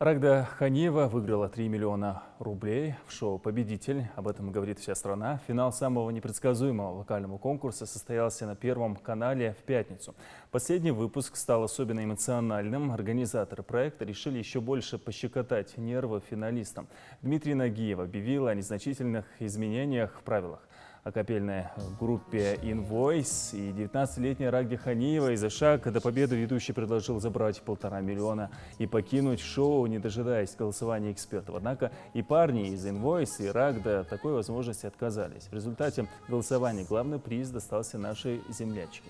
Рагда Ханиева выиграла 3 миллиона рублей в шоу «Победитель». Об этом говорит вся страна. Финал самого непредсказуемого вокального конкурса состоялся на Первом канале в пятницу. Последний выпуск стал особенно эмоциональным. Организаторы проекта решили еще больше пощекотать нервы финалистам. Дмитрий Нагиев объявил о незначительных изменениях в правилах. О капельной группе «Invoice» и 19-летней Рагде Ханиевой за шаг до победы ведущий предложил забрать 1,5 миллиона и покинуть шоу, не дожидаясь голосования экспертов. Однако и парни из «Invoice», и Рагда такой возможности отказались. В результате голосования главный приз достался нашей землячке.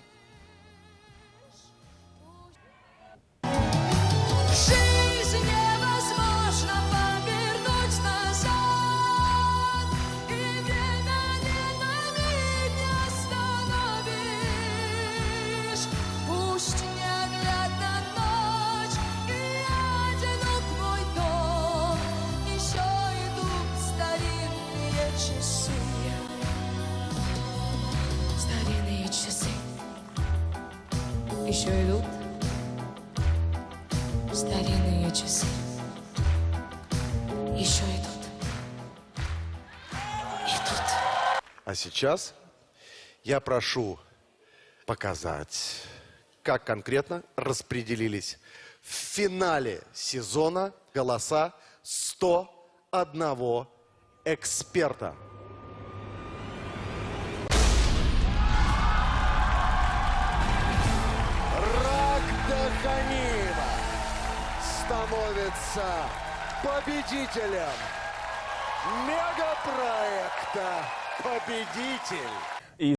Старинные часы еще идут. Старинные часы еще идут. А сейчас я прошу показать, как конкретно распределились в финале сезона голоса 101 эксперта. Рагда Ханиева становится победителем мегапроекта «Победитель».